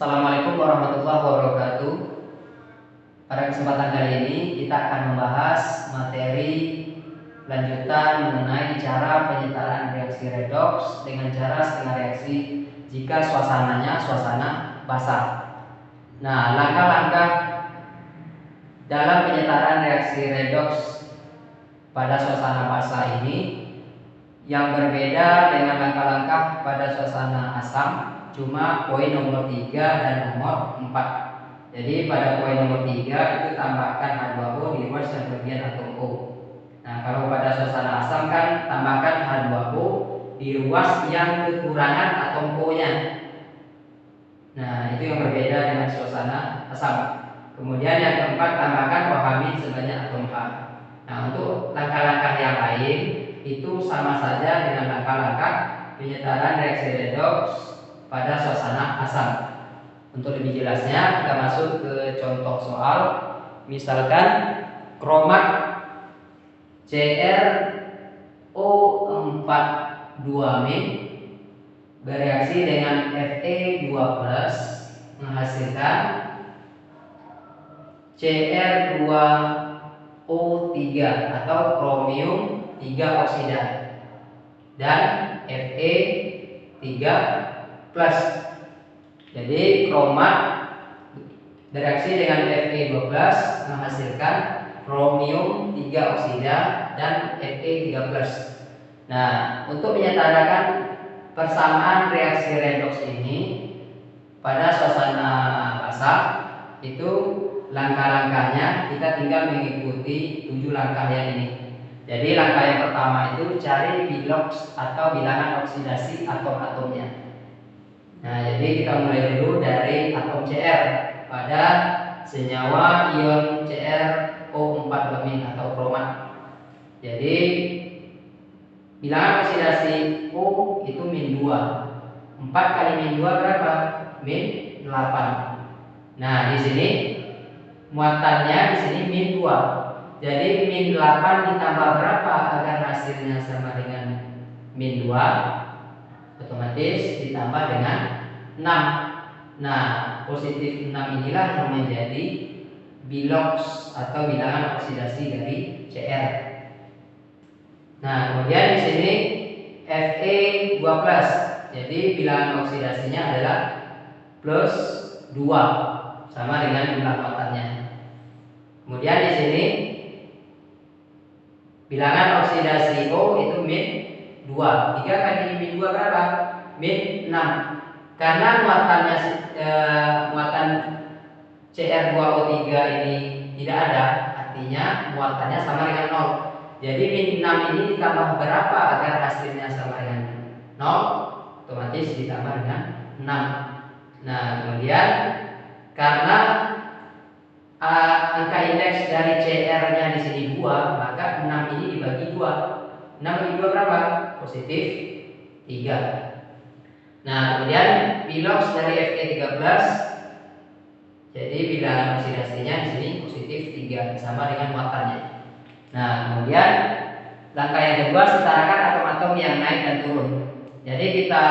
Assalamualaikum warahmatullahi wabarakatuh. Pada kesempatan kali ini kita akan membahas materi lanjutan mengenai cara penyetaraan reaksi redoks dengan cara setengah reaksi jika suasananya suasana basah. Nah, langkah-langkah dalam penyetaraan reaksi redoks pada suasana basah ini yang berbeda dengan langkah-langkah pada suasana asam, cuma poin nomor 3 dan nomor 4. Jadi pada poin nomor 3 itu tambahkan H2O di ruas yang bagian atom O. Nah, kalau pada suasana asam kan tambahkan H2O di ruas yang kekurangan atom O-nya. Nah, itu yang berbeda dengan suasana asam. Kemudian yang keempat, tambahkan OH- sebanyak atom H. Nah, untuk langkah-langkah yang lain itu sama saja dengan langkah-langkah penyetaraan reaksi redoks pada suasana asam. Untuk lebih jelasnya kita masuk ke contoh soal. Misalkan kromat CrO42- bereaksi dengan Fe2+ menghasilkan Cr2O3 atau kromium 3 oksida dan Fe3+. Jadi kromat bereaksi dengan Fe12 menghasilkan kromium 3 oksida dan Fe3+. Nah, untuk menyetarakan persamaan reaksi redoks ini pada suasana basah itu langkah-langkahnya kita tinggal mengikuti 7 langkah yang ini. Jadi langkah yang pertama itu cari biloks atau bilangan oksidasi atom-atomnya. Nah, jadi kita mulai dulu dari atom Cr pada senyawa ion CrO4- atau kromat. Jadi bilangan oksidasi O itu -2. 4 kali -2 berapa? -8. Nah, di sini muatannya di sini -2. Jadi -8 ditambah berapa agar hasilnya sama dengan -2? Otomatis ditambah dengan 6. Nah, positif 6 inilah yang menjadi biloks atau bilangan oksidasi dari Cr. Nah, kemudian di sini Fe2+. Jadi bilangan oksidasinya adalah +2 sama dengan jumlah muatannya. Kemudian di sini bilangan oksidasi O itu -2. 3 kali -2 berapa? -6. Karena muatan Cr2O3 ini tidak ada, artinya muatannya sama dengan 0. Jadi -6 ini ditambah berapa agar hasilnya sama dengan 0? Otomatis ditambah dengan 6. Nah, kemudian karena angka indeks dari Cr-nya di sini 2, maka 6 ini dibagi 2. 6 bagi 2 berapa? Positif 3. Nah, kemudian biloks dari Fe3+. Jadi bilangan oksidasinya di sini positif 3 sama dengan muatannya. Nah, kemudian langkah yang kedua, setarakan atom-atom yang naik dan turun. Jadi kita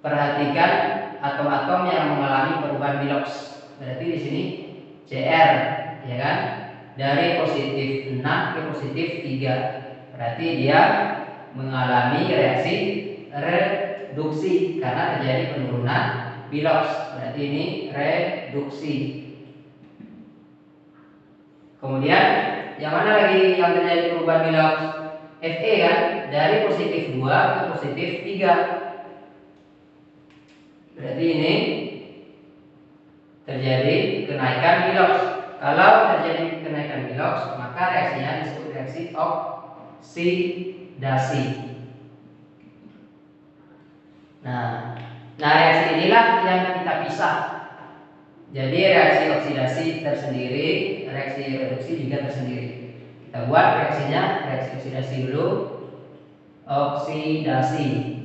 perhatikan atom-atom yang mengalami perubahan biloks. Berarti di sini Cr, ya kan? Dari positif 6 ke positif 3. Berarti dia mengalami reaksi reduksi karena terjadi penurunan biloks. Berarti ini reduksi. Kemudian yang mana lagi yang terjadi perubahan biloks? Fe kan, dari positif 2 ke positif 3. Berarti ini terjadi kenaikan biloks. Kalau terjadi kenaikan biloks, maka reaksinya disebut reaksi oksidasi. Nah, reaksi inilah yang kita pisah. Jadi reaksi oksidasi tersendiri, reaksi reduksi juga tersendiri. Kita buat reaksinya, reaksi oksidasi dulu. Oksidasi.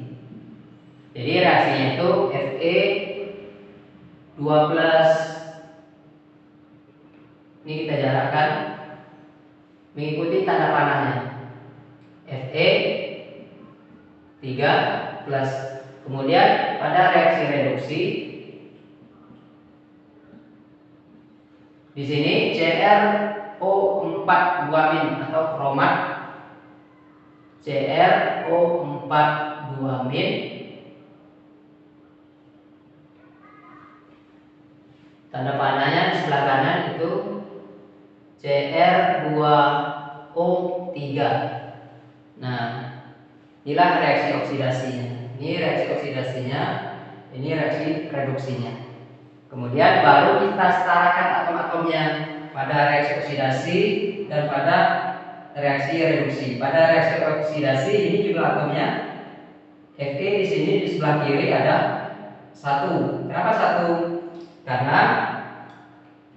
Jadi reaksinya itu Fe2+. Ini kita jarakkan mengikuti tanda panahnya. Fe3+. Kemudian pada reaksi reduksi di sini CrO42- atau kromat CrO42-. Tanda panahnya di sebelah kanan itu Cr2O3. Nah, inilah reaksi oksidasinya. Ini reaksi oksidasinya, ini reaksi reduksinya. Kemudian baru kita setarakan atom-atomnya pada reaksi oksidasi dan pada reaksi reduksi. Pada reaksi oksidasi ini juga atomnya Fe di sini di sebelah kiri ada 1. Kenapa 1? Karena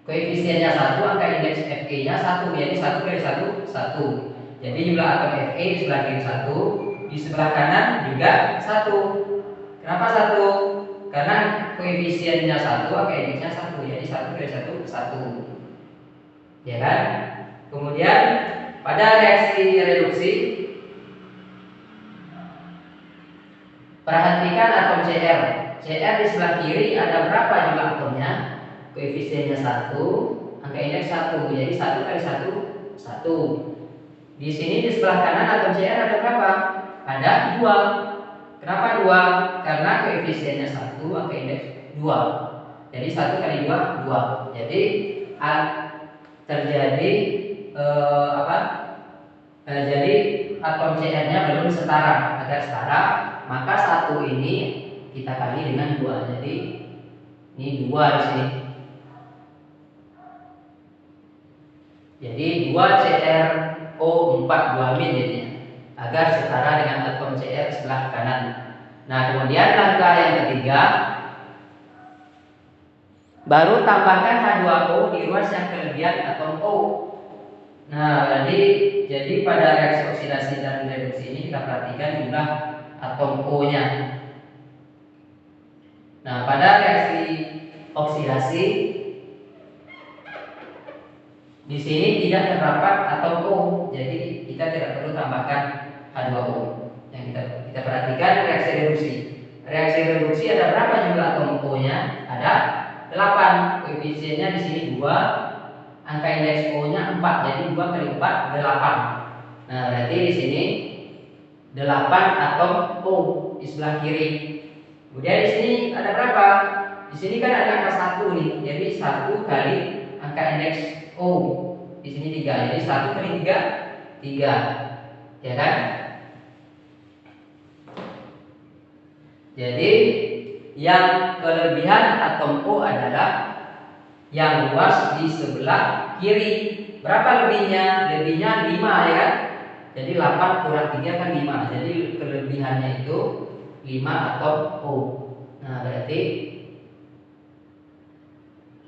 koefisiennya 1, angka indeks Fe-nya 1, jadi 1 kali 1 1. Jadi jumlah atom Fe di sebelah kiri 1, di sebelah kanan juga 1. Kenapa 1? Karena koefisiennya 1, angka indeksnya 1, jadi 1 kali 1 1. Ya kan? Kemudian pada reaksi reduksi, perhatikan atom Cr. Cr di sebelah kiri ada berapa jumlah atomnya? Koefisiennya 1, angka indeks 1, jadi 1 kali 1 1. Di sini di sebelah kanan atom Cr ada berapa? Ada 2. Kenapa 2? Karena koefisiennya 1, angka indeks 2. Jadi 1 kali 2 2. Jadi terjadi jadi atom Cr-nya belum setara. Agar setara, maka 1 ini kita kali dengan 2. Jadi ini 2 di sini. Jadi 2 CrO42- jadinya, agar setara dengan atom Cr sebelah kanan. Nah, kemudian langkah yang ketiga, baru tambahkan H2O di ruas yang kelebihan atom O. Nah, jadi pada reaksi oksidasi dan reduksi ini kita perhatikan jumlah atom O-nya. Nah, pada reaksi oksidasi di sini tidak terdapat atom O, jadi kita tidak perlu tambahkan H2O. Yang kita perhatikan reaksi reduksi. Reaksi reduksi ada berapa jumlah atom O-nya? Ada 8. Koefisiennya di sini 2, angka indeks O-nya 4, jadi 2 kali 4 8. Nah, berarti di sini 8 atom O di sebelah kiri. Kemudian di sini ada berapa? Di sini kan ada angka 1 nih. Jadi 1 kali angka indeks O. Di sini 3. Jadi 1 kali 3 3. Ya kan? Jadi yang kelebihan atom O adalah yang luas di sebelah kiri. Berapa lebihnya? Lebihnya 5, ya kan? Jadi 8 kurang 3 kan 5. Jadi kelebihannya itu 5 atom O. Nah, berarti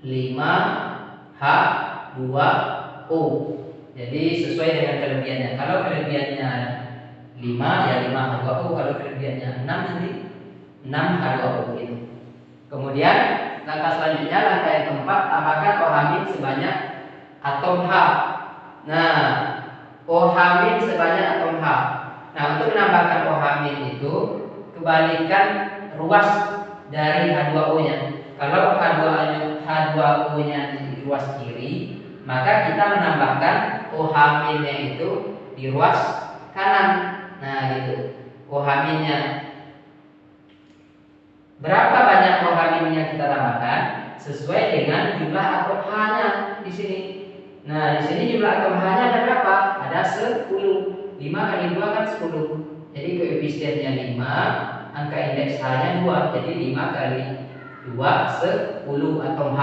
5H2O. Jadi sesuai dengan kelebihannya. Kalau kelebihannya 5 ya 5H2O. Kalau kelebihannya 6 nanti 6H2O gitu. Kemudian langkah selanjutnya, langkah yang keempat, tambahkan OH- sebanyak atom H. Nah, OH- sebanyak atom H. Nah, untuk menambahkan OH- itu kebalikan ruas dari H2O-nya. Kalau H2O-nya di ruas kiri, maka kita menambahkan OH-nya itu di ruas kanan. Nah, gitu. OH-nya. Berapa banyak OH-nya kita tambahkan? Sesuai dengan jumlah atom H-nya di sini. Nah, di sini jumlah atom H-nya ada berapa? Ada 10. 5 kali 2 kan 10. Jadi koefisiennya 5, angka indeks H-nya 2. Jadi 5 kali 2 10 atom H.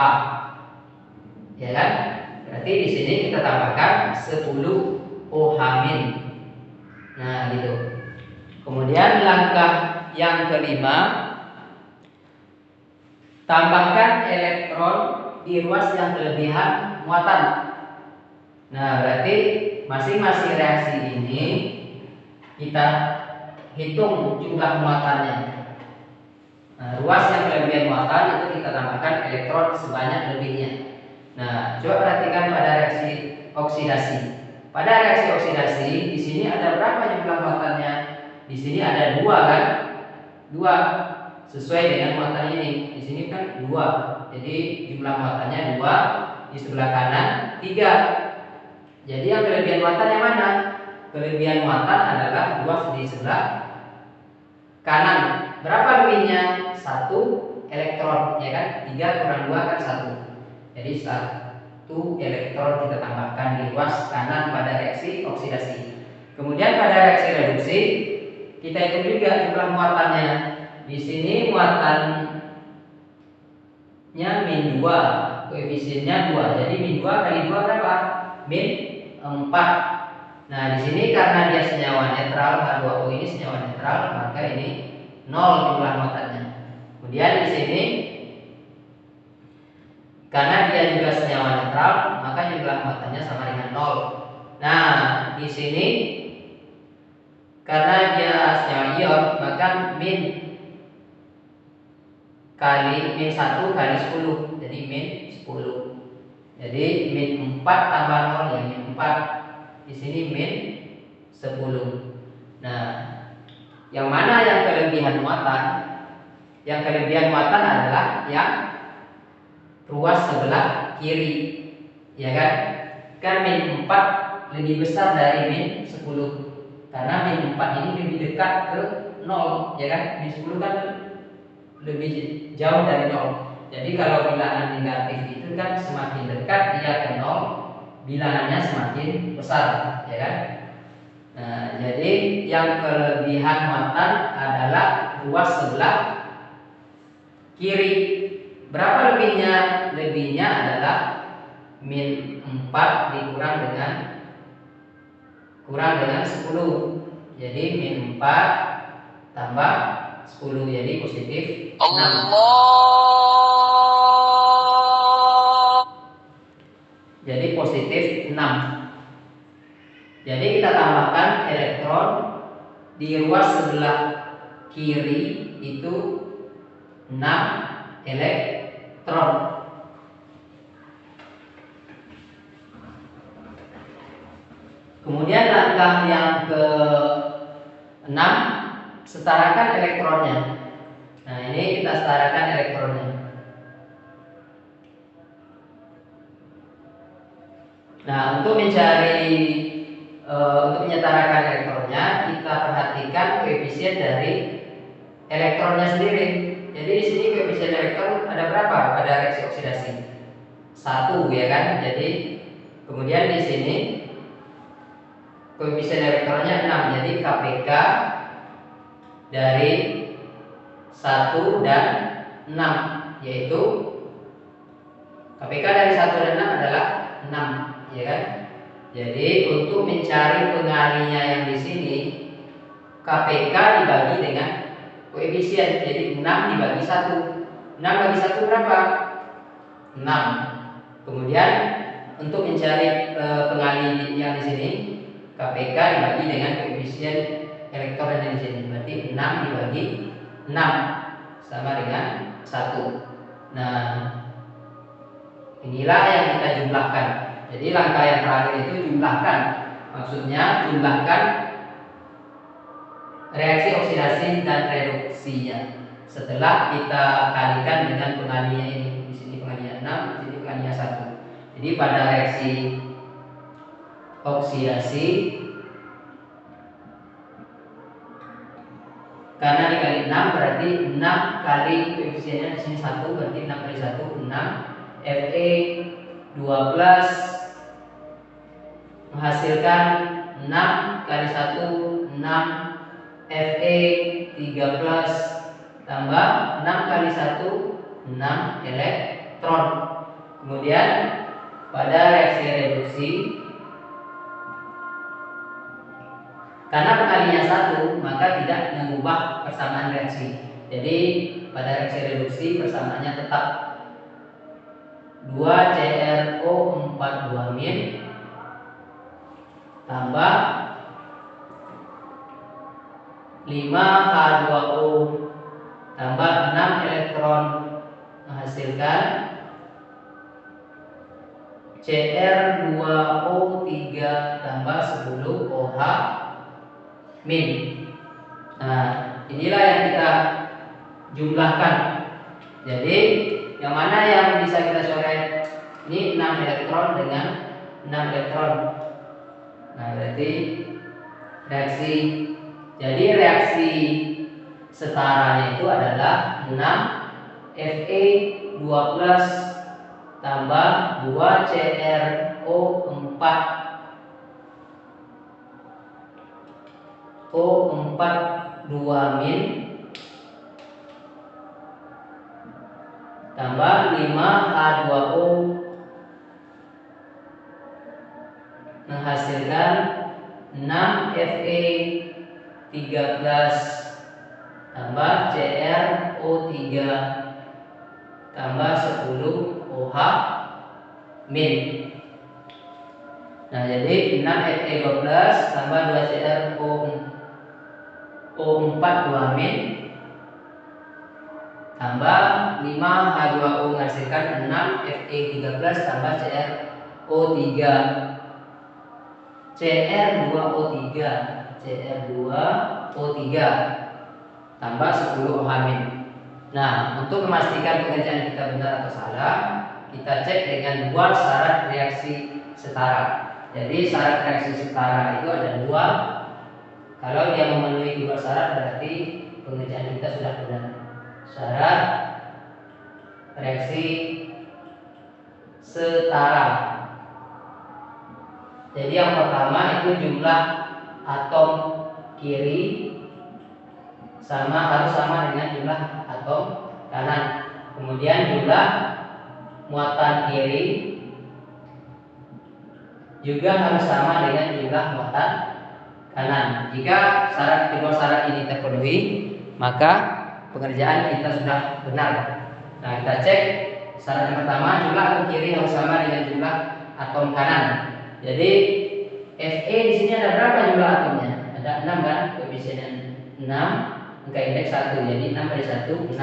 Ya kan? Berarti di sini kita tambahkan 10 OH-. Nah, gitu. Kemudian langkah yang kelima, tambahkan elektron di ruas yang kelebihan muatan. Nah, berarti masing-masing reaksi ini kita hitung jumlah muatannya. Nah, ruas yang kelebihan muatan itu kita tambahkan elektron sebanyak lebihnya. Nah, coba perhatikan pada reaksi oksidasi. Pada reaksi oksidasi di sini ada berapa jumlah muatannya? Di sini ada 2 kan? 2 sesuai dengan muatan ini. Di sini kan 2. Jadi jumlah muatannya 2, di sebelah kanan 3. Jadi yang kelebihan muatan yang mana? Kelebihan muatan adalah luas di sebelah kanan. Berapa lebihnya? 1 elektron, ya kan? 3 kurang 2 kan 1. Jadi 1 elektron kita tambahkan di ruas kanan pada reaksi oksidasi. Kemudian pada reaksi reduksi kita hitung juga jumlah muatannya. Di sini muatannya min 2, koefisiennya 2. Jadi min 2 kali 2 berapa? Min 4. Nah, di sini karena dia senyawa netral, H2O ini senyawa netral, maka ini 0 jumlah muatannya. Kemudian di sini karena dia juga senyawa netral, maka jumlah muatannya sama dengan 0. Nah, di sini karena dia senyawa ion, maka min 1 kali 10, jadi min 10. Jadi min 4 tambah 0 ya min 4. Di sini min 10. Nah, yang mana yang kelebihan muatan? Yang kelebihan muatan adalah yang ruas sebelah kiri, ya kan? Kan min 4 lebih besar dari min 10. Karena min 4 ini lebih dekat ke 0, ya kan? Min 10 kan lebih jauh dari 0. Jadi kalau bilangan negatif itu kan semakin dekat dia ke 0, bilangannya semakin besar, ya kan? Nah, jadi yang kelebihan muatan adalah ruas sebelah kiri. Berapa lebihnya? Lebihnya adalah min 4 dikurang dengan 10. Jadi min 4 tambah 10, jadi positif 6. Jadi positif 6. Jadi kita tambahkan elektron di ruas sebelah kiri itu 6 elektron. Kemudian langkah yang ke-6, setarakan elektronnya. Nah, ini kita setarakan elektronnya. Nah, untuk menyetarakan elektronnya, kita perhatikan koefisien dari elektronnya sendiri. Jadi di sini koefisien elektron ada berapa pada reaksi oksidasi? 1, ya kan? Jadi kemudian di sini koefisien elektronnya 6. Jadi KPK dari 1 dan 6, yaitu KPK dari 1 dan 6 adalah 6. Ya kan? Jadi untuk mencari pengalinya yang di sini, KPK dibagi dengan koefisien. Jadi 6 dibagi 1. 6 bagi 1 berapa? 6. Kemudian untuk mencari pengali yang di sini, KPK dibagi dengan koefisien elektron yang di sini. Berarti 6 dibagi 6 sama dengan 1. Nah, inilah yang kita jumlahkan. Jadi langkah yang terakhir itu jumlahkan. Maksudnya jumlahkan reaksi oksidasi dan reduksinya. Setelah kita kalikan dengan pengalinya ini. Di sini pengalinya 6, di sini pengalinya 1. Jadi pada reaksi oksidasi, karena dikali 6 berarti 6 kali koefisiennya di sini 1, berarti 6 kali 1 6. Fe 12 menghasilkan 6 kali 1 6. Fe 13 tambah 6 kali 1 6 elektron. Kemudian pada reaksi reduksi, karena pengalinya 1, maka tidak mengubah persamaan reaksi. Jadi pada reaksi reduksi persamaannya tetap 2CrO42- tambah 5H2O tambah 6 elektron menghasilkan Cr2O3 tambah 10 OH min. Nah, inilah yang kita jumlahkan. Jadi yang mana yang bisa kita coret? Ini 6 elektron dengan 6 elektron. Nah, berarti reaksi. Jadi reaksi setaranya itu adalah 6 Fe2+ tambah 2 CrO4 2- tambah 5H2O menghasilkan 6 Fe13 tambah CrO3 tambah 10 OH-. Nah, jadi 6 Fe12 tambah 2 CrO4 2- tambah 5H2O menghasilkan 6 Fe13 tambah CrO3 tambah 10 OH-. Nah, untuk memastikan pengerjaan kita benar atau salah, kita cek dengan dua syarat reaksi setara. Jadi syarat reaksi setara itu ada dua. Kalau dia memenuhi dua syarat berarti pengerjaan kita sudah benar. Syarat reaksi setara. Jadi yang pertama itu jumlah atom kiri harus sama dengan jumlah atom kanan. Kemudian jumlah muatan kiri juga harus sama dengan jumlah muatan kanan. Jika kedua syarat ini terpenuhi, maka pengerjaan kita sudah benar. Nah, kita cek syarat yang pertama, jumlah atom kiri harus sama dengan jumlah atom kanan. Jadi Fe di sini ada berapa jumlah atomnya? Ada 6 kan? Koefisien 6, angka indeks 1. Jadi 6 kali 1 6.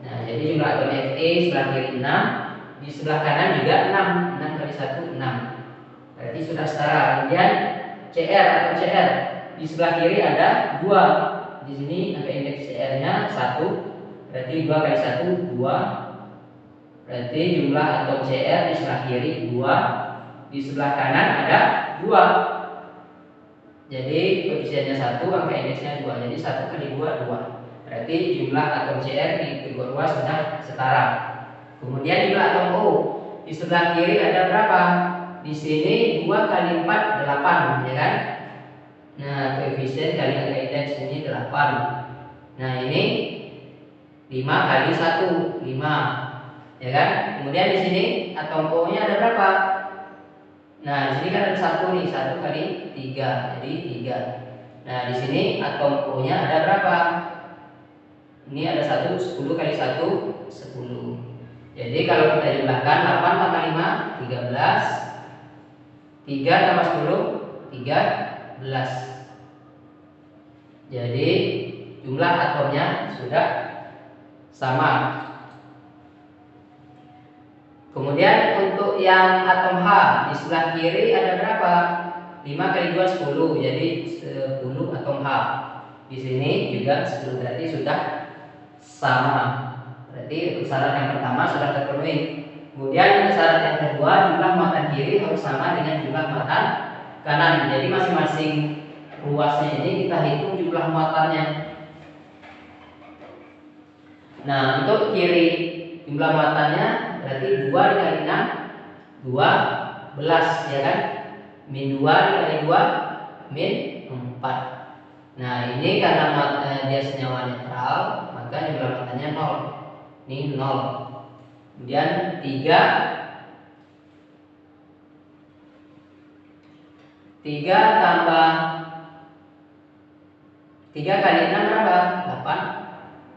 Nah, jadi jumlah atom Fe sebelah kiri 6, di sebelah kanan juga 6. 6 kali 1 6. Berarti sudah setara. Kemudian Cr di sebelah kiri ada 2. Di sini angka indeks Cr-nya 1. Berarti 2 kali 1 2. Berarti jumlah atom Cr di sebelah kiri 2. Di sebelah kanan ada 2. Jadi koefisiennya 1, angka indeksnya 2. Jadi 1 kali 2 2. Berarti jumlah atom Cr di kedua ruas sudah setara. Kemudian jumlah atom O di sebelah kiri ada berapa? Di sini 2 kali 4 8, ya kan? Nah, koefisien kali angka indeks ini 8. Nah, ini 5 kali 1 5, ya kan? Kemudian di sini atom O-nya ada berapa? Nah, di sini kan ada 1 nih, 1 kali 3, jadi 3. Nah, di sini atom O-nya ada berapa? Ini ada 1, 10 kali 1 10. Jadi kalau kita jumlahkan 8 tambah 5 13, 3 tambah 10 13. Jadi jumlah atomnya sudah sama. Kemudian untuk yang atom H di sebelah kiri ada berapa? 5 kali 2 10. Jadi 10 atom H. Di sini juga 10, berarti sudah sama. Berarti untuk syarat yang pertama sudah terpenuhi. Kemudian syarat yang kedua, jumlah muatan kiri harus sama dengan jumlah muatan kanan. Jadi masing-masing ruasnya ini kita hitung jumlah muatannya. Nah, untuk kiri jumlah muatannya berarti 2 dikali 6 12, ya kan? Min 2 dikali 2 min 4. Nah, ini karena dia senyawa netral, maka jumlah muatannya 0. Ini 0. Kemudian 3 tambah 3 kali 6 berapa?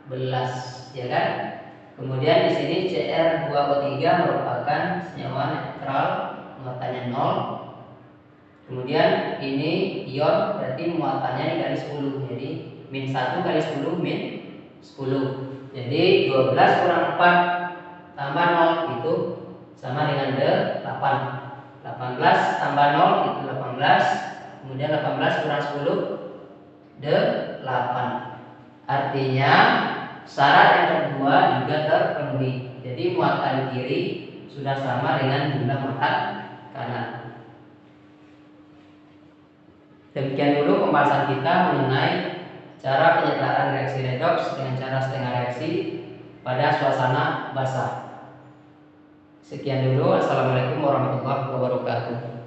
18, ya kan? Kemudian di sini Cr2O3 merupakan senyawa netral, muatannya 0. Kemudian ini ion, berarti muatannya dikali 10. Jadi min 1 kali 10 min 10. Jadi 12 kurang 4 tambah 0 itu sama dengan 8. 18 tambah 0 itu 18. Kemudian 18 kurang 10 8. Artinya syarat yang kedua juga terpenuhi. Jadi muatan kiri sudah sama dengan jumlah muatan kanan. Demikian dulu pembahasan kita mengenai cara penyetaraan reaksi redoks dengan cara setengah reaksi pada suasana basah. Sekian dulu. Assalamualaikum warahmatullahi wabarakatuh.